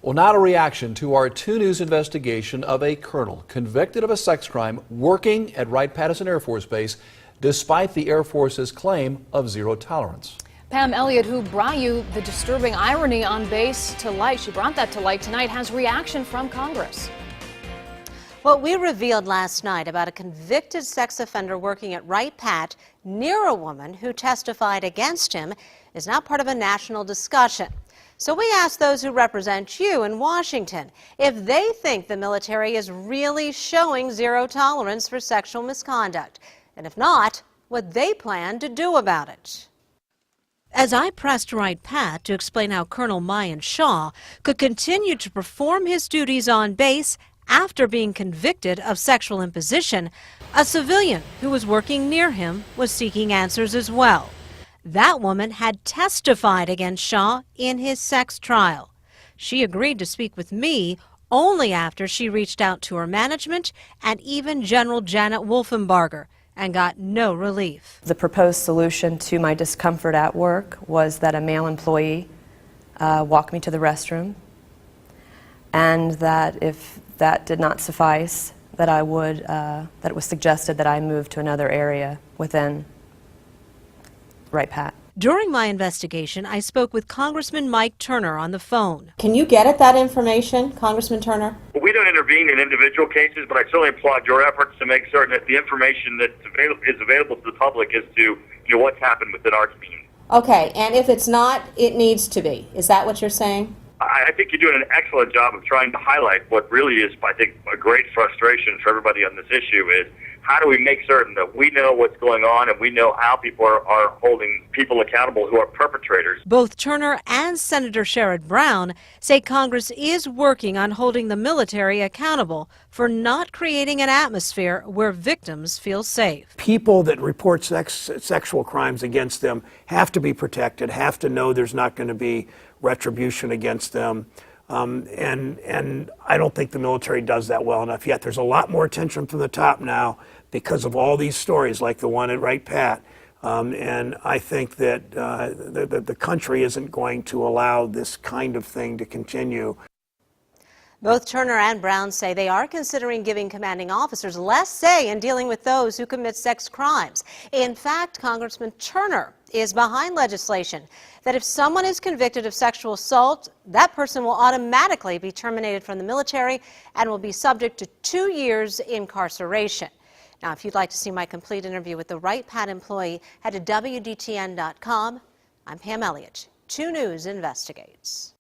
Well, now a reaction to our 2 News investigation of a colonel convicted of a sex crime working at Wright-Patterson Air Force Base despite the Air Force's claim of zero tolerance. Pam Elliott, who brought you the disturbing irony on base to light, she brought that to light tonight, has reaction from Congress. What we revealed last night about a convicted sex offender working at Wright-Pat near a woman who testified against him is now part of a national discussion. So we asked those who represent you in Washington if they think the military is really showing zero tolerance for sexual misconduct, and if not, what they plan to do about it. As I pressed Wright-Pat to explain how Colonel Mayan Shaw could continue to perform his duties on base after being convicted of sexual imposition, a civilian who was working near him was seeking answers as well. That woman had testified against Shaw in his sex trial. She agreed to speak with me only after she reached out to her management and even General Janet Wolfenbarger and got no relief. The proposed solution to my discomfort at work was that a male employee walk me to the restroom, and that if that did not suffice, that it was suggested that I move to another area within Wright-Pat. During my investigation, I spoke with Congressman Mike Turner on the phone. Can you get at that information, Congressman Turner? Well, we don't intervene in individual cases, but I certainly applaud your efforts to make certain that the information that is available to the public as to what's happened within our community. Okay, and if it's not, it needs to be. Is that what you're saying? I think you're doing an excellent job of trying to highlight what really is, I think, a great frustration for everybody on this issue is how do we make certain that we know what's going on and we know how people are holding people accountable who are perpetrators. Both Turner and Senator Sherrod Brown say Congress is working on holding the military accountable for not creating an atmosphere where victims feel safe. People that report sexual crimes against them have to be protected, have to know there's not going to be retribution against them. And I don't think the military does that well enough yet. There's a lot more attention from the top now because of all these stories like the one at Wright-Pat. And I think that the country isn't going to allow this kind of thing to continue. Both Turner and Brown say they are considering giving commanding officers less say in dealing with those who commit sex crimes. In fact, Congressman Turner is behind legislation that if someone is convicted of sexual assault, that person will automatically be terminated from the military and will be subject to 2 years incarceration. Now, if you'd like to see my complete interview with the Wright-Pat employee, head to WDTN.com. I'm Pam Elliott. 2 News investigates.